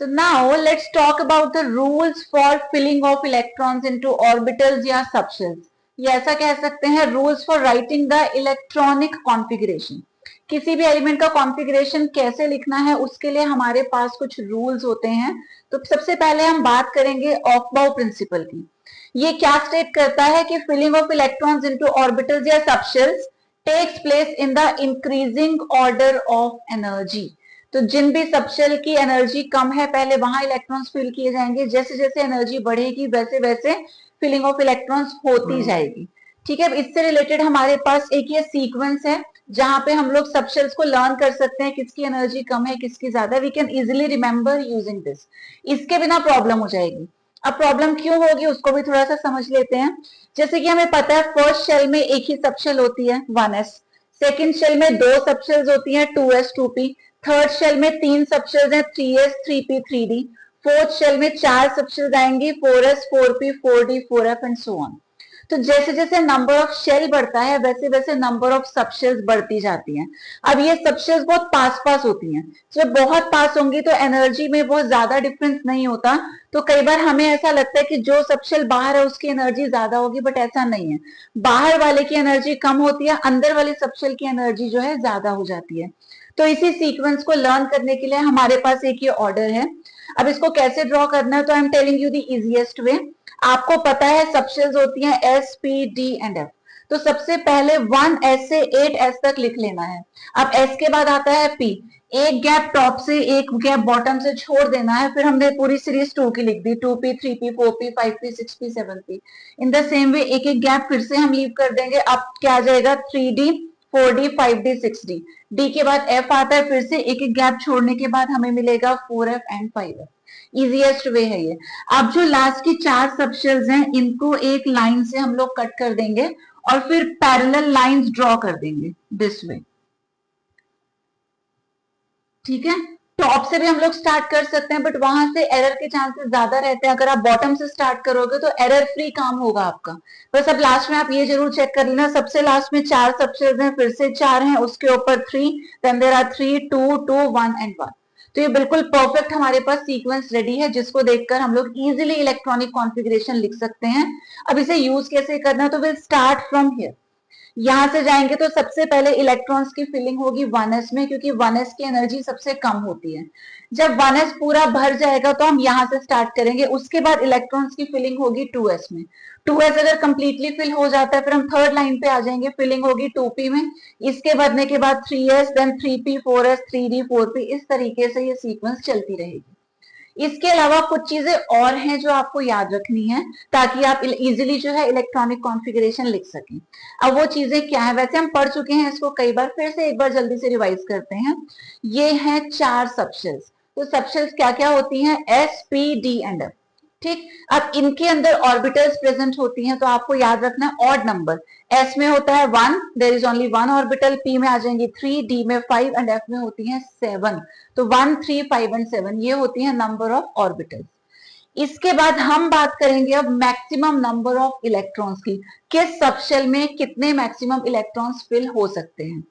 So now let's talk about the rules for filling of electrons into orbitals या subshells. ये ऐसा कह सकते हैं rules for writing the electronic configuration. किसी भी एलिमेंट का कॉन्फ़िगरेशन कैसे लिखना है उसके लिए हमारे पास कुछ रूल्स होते हैं. तो सबसे पहले हम बात करेंगे ऑफबाउ प्रिंसिपल की. ये क्या स्टेट करता है कि filling of electrons into orbitals या subshells takes place in the increasing order of energy. तो जिन भी सबशेल की एनर्जी कम है पहले वहां इलेक्ट्रॉन्स फिल किए जाएंगे, जैसे जैसे एनर्जी बढ़ेगी वैसे वैसे फिलिंग ऑफ इलेक्ट्रॉन्स होती जाएगी. ठीक है, इससे रिलेटेड हमारे पास एक ये सीक्वेंस है जहां पे हम लोग सबशेल्स को लर्न कर सकते हैं किसकी एनर्जी कम है किसकी ज्यादा. We can easily remember using this. इसके बिना प्रॉब्लम हो जाएगी. अब प्रॉब्लम क्यों होगी उसको भी थोड़ा सा समझ लेते हैं. जैसे कि हमें पता है फर्स्ट शेल में एक ही सबशेल होती है 1s, सेकेंड शेल में दो सबशेल्स होती है 2s 2p, थर्ड शेल में तीन सबशेल्स हैं 3s 3p 3d, fourth shell में चार सबशेल्स आएंगी 4s 4p 4d 4f and so on. तो जैसे जैसे नंबर ऑफ शेल बढ़ता है वैसे वैसे नंबर ऑफ सबशेल्स बढ़ती जाती हैं. अब ये सबशेल्स बहुत पास पास होती हैं. जब बहुत पास होंगी तो एनर्जी में बहुत ज्यादा डिफरेंस नहीं होता. तो कई बार हमें ऐसा लगता है कि जो सबशेल बाहर है उसकी एनर्जी ज्यादा होगी, बट ऐसा नहीं है. बाहर वाले की एनर्जी कम होती है, अंदर वाले सबशेल की एनर्जी जो है ज्यादा हो जाती है. तो इसी सीक्वेंस को लर्न करने के लिए हमारे पास एक ये ऑर्डर है. अब इसको कैसे ड्रॉ करना है तो I am telling you the easiest way. आपको पता है सबशेल्स होती हैं S, P, D and F. तो सबसे पहले 1S से 8S तक लिख लेना है. अब S के बाद आता है P. एक गैप टॉप से एक गैप बॉटम से छोड़ देना है. फिर हमने पूरी सीरीज 2 की लिख दी, 2P 3P 4P 5P 6P 7P. In the same वे एक एक गैप फिर से हम लीव कर देंगे. अब क्या आ जाएगा 3D 4D 5D 6D. D के बाद F आता है, फिर से एक एक गैप छोड़ने के बाद हमें मिलेगा 4F and 5F. Easiest way है ये. अब जो लास्ट की चार सबशेल्स हैं इनको एक लाइन से हम लोग कट कर देंगे और फिर पैरेलल लाइंस ड्रॉ कर देंगे दिस वे. ठीक है, टॉप से भी हम लोग स्टार्ट कर सकते हैं बट वहां से एरर के चांसेस ज्यादा रहते हैं. अगर आप बॉटम से स्टार्ट करोगे तो एरर फ्री काम होगा आपका. बस अब लास्ट में आप ये जरूर चेक कर लेना, सबसे लास्ट में चार सबशेल्स हैं, फिर से चार हैं, उसके ऊपर 3, देन देयर आर 3 2 2 1 एंड 1. तो ये बिल्कुल परफेक्ट हमारे पास सीक्वेंस रेडी है जिसको देखकर हम लोग इजीली इलेक्ट्रॉनिक कॉन्फ़िगरेशन लिख सकते हैं. अब इसे यूज कैसे करना है तो विल स्टार्ट फ्रॉम हियर. यहां से जाएंगे तो सबसे पहले इलेक्ट्रॉन्स की फिलिंग होगी 1s में, क्योंकि 1s की एनर्जी सबसे कम होती है. जब 1s पूरा भर जाएगा तो हम यहां से स्टार्ट करेंगे. उसके बाद इलेक्ट्रॉन्स की फिलिंग होगी 2s में. 2s अगर कंप्लीटली फिल हो जाता है फिर हम थर्ड लाइन पे आ जाएंगे, फिलिंग होगी 2p में. इसके बढ़ने के बाद 3s, then 3p 4s 3d 4p. इस तरीके से ये सीक्वेंस चलती रहेगी. इसके अलावा कुछ चीजें और हैं जो आपको याद रखनी है ताकि आप इजीली जो है इलेक्ट्रॉनिक कॉन्फ़िगरेशन लिख सकें. अब वो चीजें क्या है, वैसे हम पढ़ चुके हैं इसको कई बार, फिर से एक बार जल्दी से रिवाइज करते हैं. ये हैं चार सबशेल्स. तो सबशेल्स क्या क्या होती हैं, S, P, D and F. ठीक, अब इनके अंदर ऑर्बिटल्स प्रेजेंट होती हैं तो आपको याद रखना है ऑड नंबर. S में होता है 1, there is only 1 orbital. P में आ जाएंगी 3, D में 5 एंड F में होती हैं 7. तो 1 3 5 एंड 7 ये होती है नंबर ऑफ ऑर्बिटल्स. इसके बाद हम बात करेंगे अब मैक्सिमम नंबर ऑफ इलेक्ट्रॉन्स की. किस सबशेल में कितने मैक्सिमम इलेक्ट्रॉन्स फिल हो सकते हैं.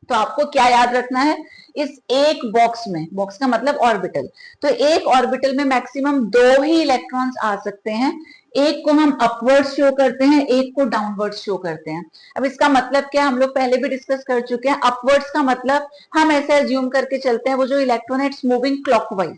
तो आपको क्या याद रखना है, इस एक बॉक्स में, बॉक्स का मतलब ऑर्बिटल, तो एक ऑर्बिटल में मैक्सिमम दो ही इलेक्ट्रॉन्स आ सकते हैं. एक को हम अपवर्ड शो करते हैं, एक को डाउनवर्ड शो करते हैं. अब इसका मतलब क्या, हम लोग पहले भी डिस्कस कर चुके हैं. अपवर्ड्स का मतलब हम ऐसे एज्यूम करके चलते हैं वो जो इलेक्ट्रॉन है इट्स मूविंग क्लॉकवाइज,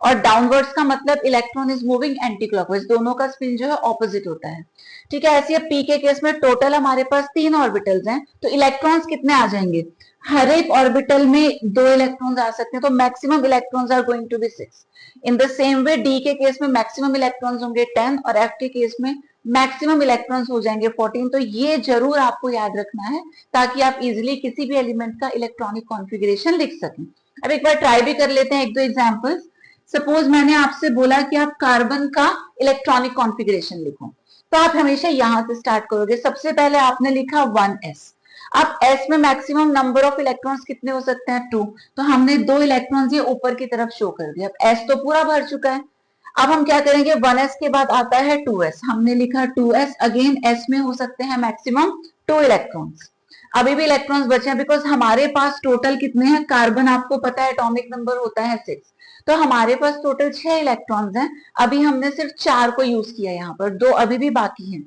और डाउनवर्ड्स का मतलब electron is moving anti clockwise. दोनों का स्पिन जो है ऑपोजिट होता है. ठीक है, ऐसे पी के केस में टोटल हमारे पास 3 ऑर्बिटल्स हैं तो इलेक्ट्रॉन्स कितने आ जाएंगे, हर एक ऑर्बिटल में 2 इलेक्ट्रॉन्स आ सकते हैं. तो maximum electrons are going to be 6. In the same way d के केस में मैक्सिमम इलेक्ट्रॉन्स होंगे 10 और एफ के केस में मैक्सिमम इलेक्ट्रॉन्स हो जाएंगे 14. तो ये जरूर आपको याद रखना है ताकि आप इजिली किसी भी एलिमेंट का इलेक्ट्रॉनिक कॉन्फ़िगरेशन लिख सकें. अब एक बार ट्राई भी कर लेते हैं एक दो एग्जांपल्स. सपोज मैंने आपसे बोला कि आप कार्बन का इलेक्ट्रॉनिक कॉन्फ़िगरेशन लिखो, तो आप हमेशा यहां से स्टार्ट करोगे. सबसे पहले आपने लिखा 1s. अब s में मैक्सिमम नंबर ऑफ इलेक्ट्रॉन्स कितने हो सकते हैं 2, तो हमने 2 इलेक्ट्रॉन्स ये ऊपर की तरफ शो कर दिया. अब s तो पूरा भर चुका है. अब हम क्या करेंगे, 1s के बाद आता है 2s. हमने लिखा 2s. अगेन s में हो सकते हैं मैक्सिमम 2 इलेक्ट्रॉन्स. अभी भी इलेक्ट्रॉन्स बचे हैं बिकॉज हमारे पास टोटल कितने हैं, कार्बन आपको पता है एटॉमिक नंबर होता है 6. तो हमारे पास टोटल 6 इलेक्ट्रॉन्स हैं, अभी हमने सिर्फ 4 को यूज किया, यहाँ पर 2 अभी भी बाकी हैं।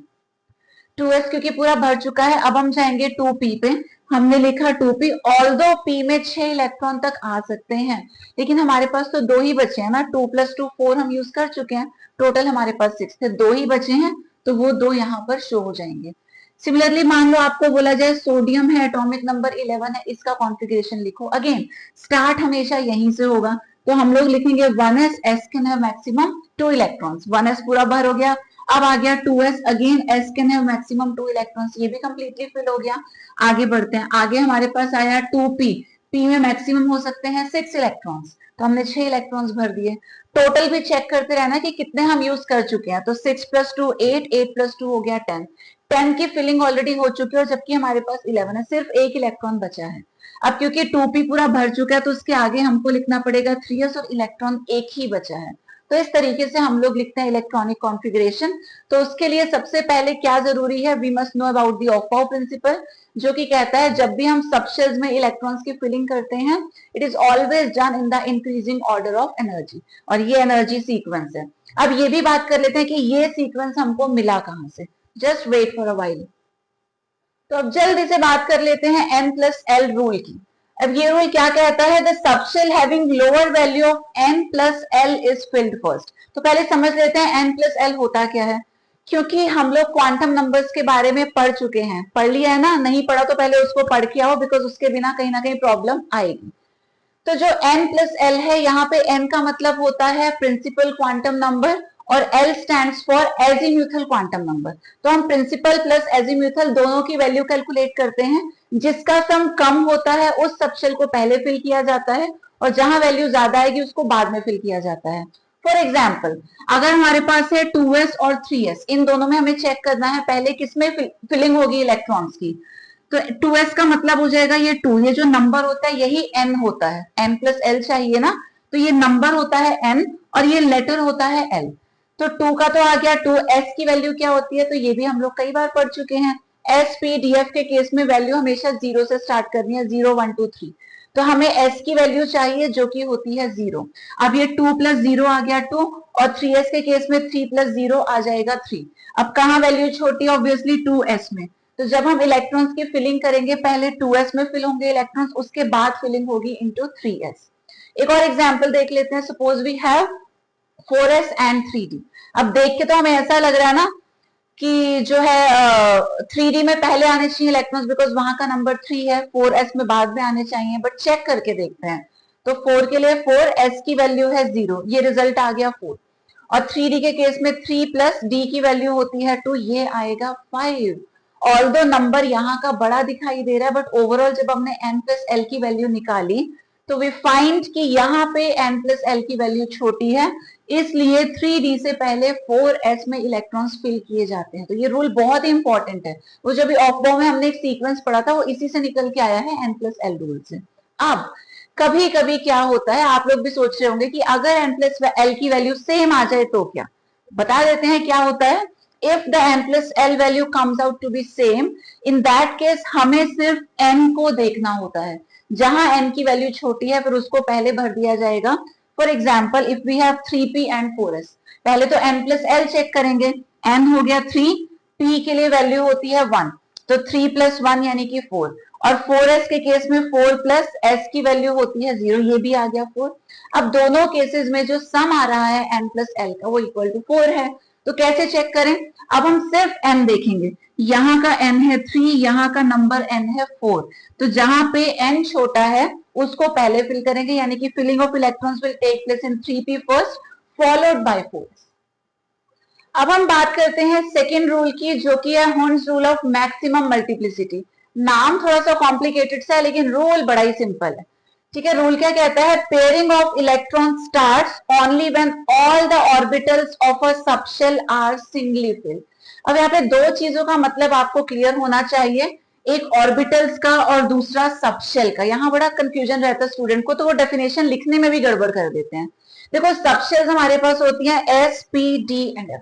2s क्योंकि पूरा भर चुका है, अब हम जाएंगे 2p पे। हमने लिखा 2p, ऑल्दो p में 6 इलेक्ट्रॉन तक आ सकते हैं, लेकिन हमारे पास तो 2 ही बचे हैं ना, 2 + 2 4 हम यूज कर चुके हैं, टोटल हमारे पास 6 थे, 2 ही बचे हैं, तो वो 2 यहाँ पर शो हो जाएंगे। सिमिलरली मान लो आपको बोला जाए सोडियम है, एटॉमिक नंबर 11 है, इसका कॉन्फ़िगरेशन लिखो। अगेन स्टार्ट हमेशा यहीं से होगा, तो हम लोग लिखेंगे 1s, s can have maximum 2 electrons, 1s पूरा भर हो गया। अब आ गया 2s, again s can have maximum 2 electrons, ये भी कंप्लीटली फिल हो गया। आगे बढ़ते हैं, आगे हमारे पास आया 2p, p में मैक्सिमम हो सकते हैं 6 इलेक्ट्रॉन्स, तो हमने 6 इलेक्ट्रॉन्स भर दिए। टोटल भी चेक करते रहना कि कितने हम यूज कर चुके हैं, तो 6 + 2 8, 8 + 2 हो गया 10, 10 की फिलिंग ऑलरेडी हो चुकी है, और जबकि हमारे पास 11 है, सिर्फ एक इलेक्ट्रॉन बचा है। अब क्योंकि 2p पूरा भर चुका है, तो उसके आगे हमको लिखना पड़ेगा 3s, और इलेक्ट्रॉन एक ही बचा है। तो इस तरीके से हम लोग लिखते हैं इलेक्ट्रॉनिक कॉन्फ़िगरेशन। तो उसके लिए सबसे पहले क्या जरूरी है, we must know about the aufbau principle, जो कि कहता है जब भी हम सबशेल्स में इलेक्ट्रॉन्स की फिलिंग करते हैं, it is always done in the increasing order of energy, और ये एनर्जी सीक्वेंस है। अब ये भी बात कर लेते हैं कि ये सीक्वेंस हमको मिला कहां से, just wait for a while. तो अब जल्दी से बात कर लेते हैं n+l रूल की। अब ये रूल क्या कहता है, the subshell having lower value of n+l is filled first. तो पहले समझ लेते हैं n+l होता क्या है, क्योंकि हम लोग क्वांटम नंबर्स के बारे में पढ़ चुके हैं, पढ़ लिया है ना, नहीं पढ़ा तो पहले उसको पढ़ के आओ, बिकॉज उसके बिना कहीं ना कहीं प्रॉब्लम आएगी। तो जो n+l है, यहाँ पे n का मतलब होता है प्रिंसिपल क्वांटम नंबर, और l stands for azimuthal quantum number. तो हम प्रिंसिपल प्लस एजीम्यूथल दोनों की वैल्यू कैलकुलेट करते हैं, जिसका सम कम होता है उस सबशेल को पहले फिल किया जाता है, और जहां वैल्यू ज्यादा आएगी उसको बाद में फिल किया जाता है। फॉर एग्जाम्पल, अगर हमारे पास है 2s और 3s, इन दोनों में हमें चेक करना है पहले किसमें फिलिंग होगी इलेक्ट्रॉन्स की। तो 2s का मतलब हो जाएगा ये 2, ये जो नंबर होता है यही n होता है, n+l चाहिए ना, तो ये नंबर होता है n, और ये लेटर होता है l। तो 2 का तो आ गया 2, s की वैल्यू क्या होती है, तो ये भी हम लोग कई बार पढ़ चुके हैं, s p d f के केस में वैल्यू हमेशा 0 से स्टार्ट करनी है, 0 1 2 3, तो हमें s की वैल्यू चाहिए जो कि होती है 0। अब ये 2 + 0 आ गया 2, और 3s के केस में 3 + 0 आ जाएगा 3। अब कहाँ वैल्यू छोटी, ऑब्वियसली 2s में। तो जब हम इलेक्ट्रॉन्स की फिलिंग करेंगे, पहले 2s में फिल होंगे इलेक्ट्रॉन्स, उसके बाद फिलिंग होगी इनटू 3s। एक और एग्जांपल देख लेते हैं, suppose we have 4s and 3d। अब देख के तो हमें ऐसा लग रहा है ना कि जो है 3d में पहले आने चाहिए इलेक्ट्रॉन्स, बिकॉज वहां का नंबर 3 है, 4s में बाद में आने चाहिए, बट चेक करके देखते हैं। तो 4 के लिए 4, s की वैल्यू है 0, ये रिजल्ट आ गया 4, और 3d के केस में 3 + d की वैल्यू होती है 2, ये आएगा 5। ऑल्दो नंबर यहाँ का बड़ा दिखाई दे रहा है, बट ओवरऑल जब हमने n+l की वैल्यू निकाली, तो वी फाइंड कि यहाँ पे n+l की वैल्यू छोटी है, इसलिए 3d से पहले 4s में इलेक्ट्रॉन्स फिल किए जाते हैं। तो ये रूल बहुत ही इंपॉर्टेंट है, वो जब ऑफ-बाउ में हमने एक सीक्वेंस पढ़ा था, वो इसी से निकल के आया है, n+l रूल से। अब कभी कभी क्या होता है, आप लोग भी सोच रहे होंगे कि अगर n+l की वैल्यू सेम आ जाए तो क्या, बता देते हैं क्या होता है। If the n+l value comes out to be same, in that case हमें सिर्फ n को देखना होता है, जहां n की वैल्यू छोटी है फिर उसको पहले भर दिया जाएगा। For example, if we have 3p and 4s, पहले तो n+l चेक करेंगे, n हो गया 3, p के लिए वैल्यू होती है 1, तो 3 + 1 यानी कि 4, और 4s के केस में 4 + s की वैल्यू होती है 0, ये भी आ गया 4। अब दोनों केसेस में जो सम आ रहा है n+l का, वो इक्वल टू 4 है। तो कैसे चेक करें, अब हम सिर्फ n देखेंगे, यहाँ का n है 3, यहाँ का नंबर n है 4, तो जहां पे n छोटा है उसको पहले फिल करेंगे, यानी कि filling of electrons will take place in 3p first, followed by 4। अब हम बात करते हैं सेकेंड रूल की, जो कि है horns rule of maximum multiplicity. नाम थोड़ा सा कॉम्प्लिकेटेड सा है, लेकिन रूल बड़ा ही सिंपल है। ठीक है, रूल क्या कहता है, pairing of electron starts only when all the orbitals of a subshell are singly filled. अब यहाँ पे दो चीजों का मतलब आपको क्लियर होना चाहिए, एक ऑर्बिटल्स का और दूसरा सबशेल का। यहाँ बड़ा कंफ्यूजन रहता है स्टूडेंट को, तो वो डेफिनेशन लिखने में भी गड़बड़ कर देते हैं। देखो, सबशेल्स हमारे पास होती हैं s p d and f,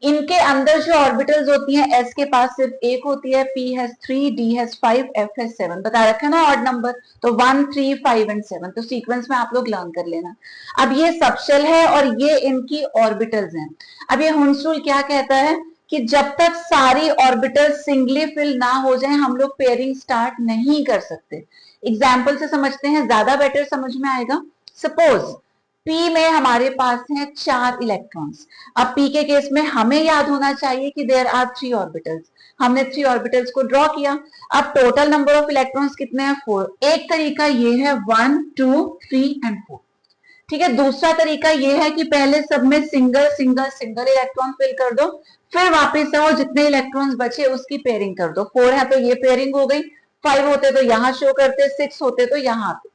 इनके अंदर जो ऑर्बिटल्स होती हैं, s के पास सिर्फ एक होती है, p has 3, d has 5, f has 7, बता रखा है ना ऑड नंबर, तो 1, 3, 5 एंड 7, तो सीक्वेंस में आप लोग लर्न कर लेना। अब ये सबशेल है और ये इनकी ऑर्बिटल्स हैं। अब ये हुंस रूल क्या कहता है कि जब तक सारी ऑर्बिटल्स सिंगली फिल ना हो जाए हम लोग पेयरिंग स्टार्ट नहीं कर सकते। एग्जाम्पल से समझते हैं, ज्यादा बेटर समझ में आएगा। सपोज P में हमारे पास है 4 इलेक्ट्रॉन्स। अब P के केस में हमें याद होना चाहिए कि देयर आर 3 ऑर्बिटल्स। हमने 3 ऑर्बिटल्स को ड्रॉ किया। अब टोटल नंबर ऑफ इलेक्ट्रॉन्स कितने हैं? 4। एक तरीका ये है 1, 2, 3 एंड 4। ठीक है, दूसरा तरीका ये है कि पहले सब में single single single electron fill कर दो, फिर वापस आओ, जितने इलेक्ट्रॉन्स बचे उसकी पेयरिंग कर दो। 4 है तो ये पेयरिंग हो गई, 5 होते तो यहां शो करते, 6 होते तो यहां आते।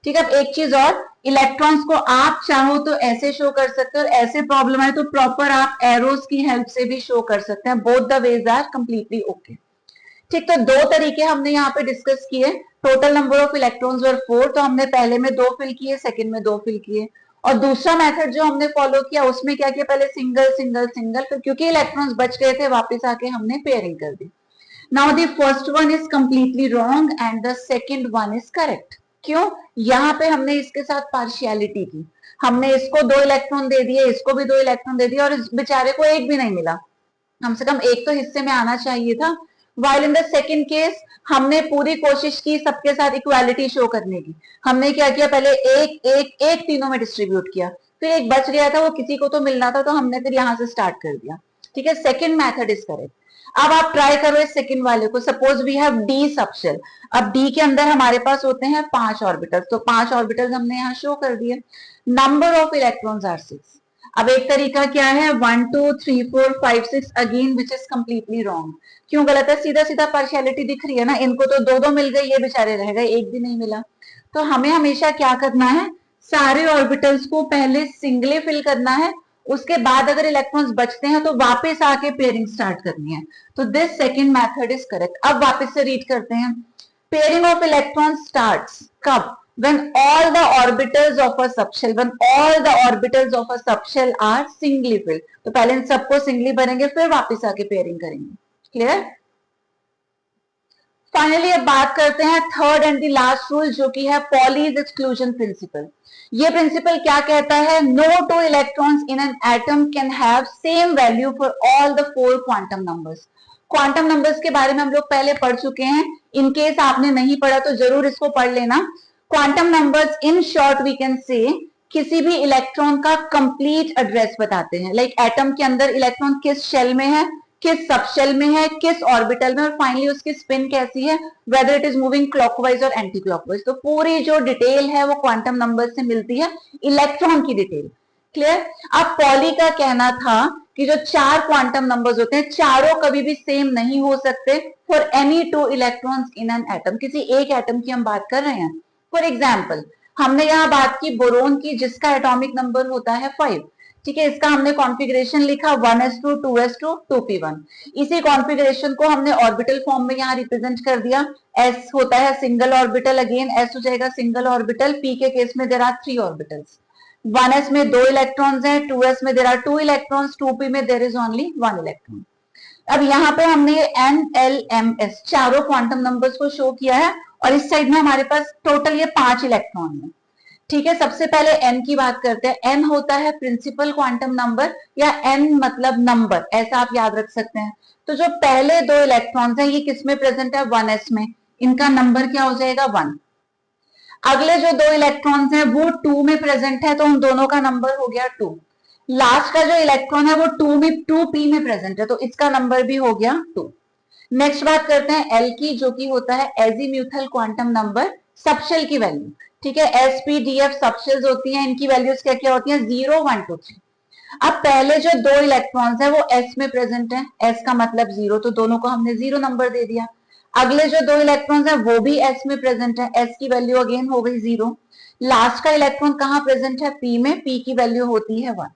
ठीक है, अब एक चीज और, इलेक्ट्रॉन्स को आप चाहो तो ऐसे शो कर सकते हो, और ऐसे प्रॉब्लम है तो प्रॉपर आप एरोस की हेल्प से भी शो कर सकते हैं। Both the ways are completely okay. ठीक, तो दो तरीके हमने यहाँ पे डिस्कस किए। Total number of electrons were 4, तो हमने पहले में 2 फिल किए, सेकंड में 2 फिल किए। और दूसरा मेथड जो हमने फॉलो किया उसमें क्या किया, पहले सिंगल सिंगल सिंगल, फिर क्योंकि इलेक्ट्रॉन्स बच गए थे वापस आके हमने पेयरिंग कर दी। Now the first one is completely wrong and the second one is correct. क्यों? यहाँ पे हमने इसके साथ पार्शियलिटी की, हमने इसको 2 इलेक्ट्रॉन दे दिए, इसको भी 2 इलेक्ट्रॉन दे दिए, और इस बेचारे को एक भी नहीं मिला। कम से कम एक तो हिस्से में आना चाहिए था। While in the second case हमने पूरी कोशिश की सबके साथ इक्वालिटी शो करने की। हमने क्या किया, पहले एक एक एक तीनों में डिस्ट्रीब्यूट किया, फिर एक बच गया था, वो किसी को तो मिलना था, तो हमने फिर यहां से स्टार्ट कर दिया। ठीक है, सेकंड मेथड इज करेक्ट। अब आप ट्राई करो इस सेकंड वाले को। Suppose we have d subshell. अब डी के अंदर हमारे पास होते हैं 5 ऑर्बिटल्स, तो 5 ऑर्बिटल्स हमने यहाँ शो कर दिए। Number of electrons are 6। अब एक तरीका क्या है, 1, 2, 3, 4, 5, 6 again which is completely wrong. क्यों गलत है? सीधा सीधा पार्शियलिटी दिख रही है ना, इनको तो 2-2 मिल गए, ये बेचारे रह गए, एक भी नहीं मिला। तो हमें हमेशा क्या करना है, सारे ऑर्बिटल्स को पहले सिंगली फिल करना है, उसके बाद अगर इलेक्ट्रॉन्स बचते हैं तो वापस आके पेयरिंग स्टार्ट करनी है। तो this second method is correct. अब वापस से रीड करते हैं। पेयरिंग ऑफ इलेक्ट्रॉन्स स्टार्ट्स कब? when all the orbitals of a subshell are singly filled। तो पहले इन सबको सिंगली भरेंगे, फिर वापस आके पेयरिंग करेंगे। क्लियर? फाइनली अब बात करते हैं third and the last rule, जो कि है पॉलीज एक्सक्लूजन प्रिंसिपल। ये प्रिंसिपल क्या कहता है, no two electrons in an atom can have same value for all the 4 quantum numbers. Quantum numbers के बारे में हम लोग पहले पढ़ चुके हैं, इन केस आपने नहीं पढ़ा तो जरूर इसको पढ़ लेना। Quantum numbers in short we can say किसी भी इलेक्ट्रॉन का कंप्लीट एड्रेस बताते हैं। लाइक एटम के अंदर इलेक्ट्रॉन किस शेल में है, किस सबशेल में है, किस ऑर्बिटल में, और फाइनली उसकी स्पिन कैसी है, whether it is moving clockwise और एंटी क्लॉकवाइज। तो पूरी जो डिटेल है वो क्वांटम नंबर से मिलती है, इलेक्ट्रॉन की डिटेल। क्लियर? अब पॉली का कहना था कि जो 4 क्वांटम नंबर्स होते हैं, चारों कभी भी सेम नहीं हो सकते for any 2 electrons in an atom. किसी एक एटम की हम बात कर रहे हैं। फॉर एग्जाम्पल हमने यहाँ बात की बोरोन की, जिसका एटॉमिक नंबर होता है 5। ठीक है, इसका हमने कॉन्फ़िगरेशन लिखा 1s2 2s2 2p1। इसी कॉन्फ़िगरेशन को हमने ऑर्बिटल फॉर्म में यहाँ रिप्रेजेंट कर दिया। s होता है सिंगल ऑर्बिटल, अगेन s हो जाएगा सिंगल ऑर्बिटल। p के केस में देयर आर 3 ऑर्बिटल्स। 1s में 2 इलेक्ट्रॉन्स हैं, 2s में देयर आर 2 इलेक्ट्रॉन्स, 2p में देयर इज ओनली 1 इलेक्ट्रॉन। अब यहाँ पे हमने n l m s चारों क्वांटम नंबर्स को शो किया है, और इस साइड में हमारे पास टोटल ये 5 इलेक्ट्रॉन है। ठीक है, सबसे पहले n की बात करते हैं। n होता है प्रिंसिपल क्वांटम नंबर, या n मतलब नंबर, ऐसा आप याद रख सकते हैं। तो जो पहले 2 इलेक्ट्रॉन्स हैं ये किस में प्रेजेंट है, 1s में, इनका नंबर क्या हो जाएगा 1। अगले जो 2 इलेक्ट्रॉन्स हैं वो 2 में प्रेजेंट है, तो उन दोनों का नंबर हो गया 2। लास्ट का जो इलेक्ट्रॉन है वो 2p में प्रेजेंट है, तो इसका नंबर भी हो गया 2। नेक्स्ट बात करते हैं L की, जो कि होता है एजीम्यूथल क्वांटम नंबर, सबशेल की वैल्यू। ठीक है, sp-df सबशेल्स होती हैं, इनकी वैल्यूज क्या क्या होती हैं, 0 1 2 3। अब पहले जो 2 इलेक्ट्रॉन्स है वो s में प्रेजेंट है, s का मतलब 0, तो दोनों को हमने 0 नंबर दे दिया। अगले जो 2 इलेक्ट्रॉन्स है वो भी s में प्रेजेंट है, s की वैल्यू अगेन हो गई 0। लास्ट का इलेक्ट्रॉन कहाँ प्रेजेंट है, p में, p की वैल्यू होती है 1।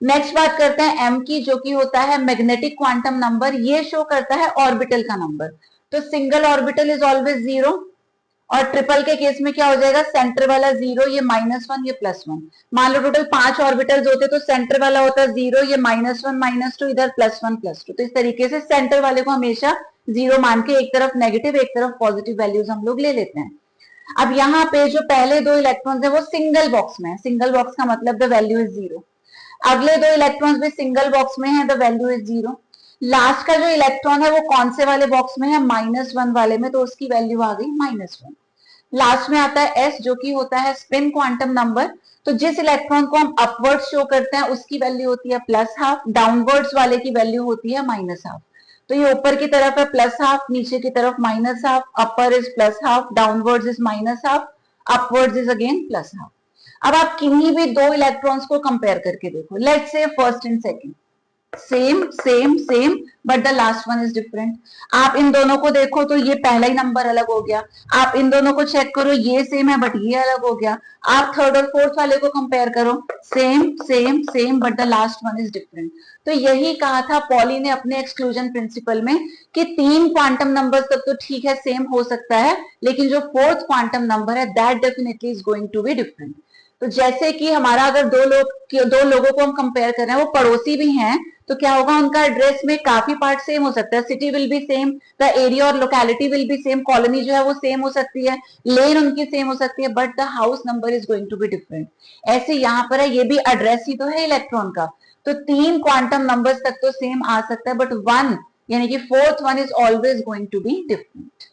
नेक्स्ट बात करते हैं m की, जो कि होता है मैग्नेटिक क्वांटम नंबर, ये शो करता है ऑर्बिटल का नंबर। तो सिंगल ऑर्बिटल इज ऑलवेज 0, और ट्रिपल के केस में क्या हो जाएगा, सेंटर वाला 0, ये -1, ये +1। मान लो टोटल 5 ऑर्बिटल्स होते तो सेंटर वाला होता 0, ये -1 -2, इधर +1 +2। तो इस तरीके से सेंटर वाले को हमेशा 0 मान के एक तरफ नेगेटिव एक तरफ पॉजिटिव वैल्यूज हम लोग ले लेते हैं। अब यहाँ पे जो पहले 2 इलेक्ट्रॉन्स है वो सिंगल बॉक्स में है, सिंगल बॉक्स का मतलब द वैल्यू इज 0। अगले 2 इलेक्ट्रॉन्स भी सिंगल बॉक्स में है, द वैल्यू इज 0। लास्ट का जो इलेक्ट्रॉन है वो कौन से वाले बॉक्स में है, -1 वाले में, तो उसकी वैल्यू आ गई -1। लास्ट में आता है एस, जो कि होता है स्पिन क्वांटम नंबर। तो जिस इलेक्ट्रॉन को हम अपवर्ड शो करते हैं उसकी वैल्यू होती है +12, डाउनवर्ड्स वाले की वैल्यू होती है -12। तो ये ऊपर की तरफ है +12, नीचे की तरफ -12, upper is +12, downwards is -12, upwards is again +12। अब आप किन्हीं भी 2 इलेक्ट्रॉन्स को कंपेयर करके देखो, let's say first and second, same same same but the last one is different. आप इन दोनों को देखो तो ये पहला ही नंबर अलग हो गया, आप इन दोनों को चेक करो ये सेम है बट ये अलग हो गया, आप थर्ड और फोर्थ वाले को कंपेयर करो, same same same but the last one is different. तो यही कहा था पॉली ने अपने एक्सक्लूजन प्रिंसिपल में कि 3 क्वांटम नंबर्स तक तो ठीक है सेम हो सकता है, लेकिन जो फोर्थ क्वांटम नंबर है that definitely is going to be different. तो जैसे कि हमारा अगर दो लोगों को हम कंपेयर कर रहे हैं, वो पड़ोसी भी हैं, तो क्या होगा, उनका एड्रेस में काफी पार्ट सेम हो सकता है, city will be same, the area और locality will be same, colony जो है वो सेम हो सकती है, लेन उनकी सेम हो सकती है, but the house number is going to be different. ऐसे यहाँ पर है, ये भी एड्रेस ही तो है इलेक्ट्रॉन का, तो 3 क्वांटम नंबर्स तक तो सेम आ सकता है, बट 1 यानी कि fourth one is always going to be different.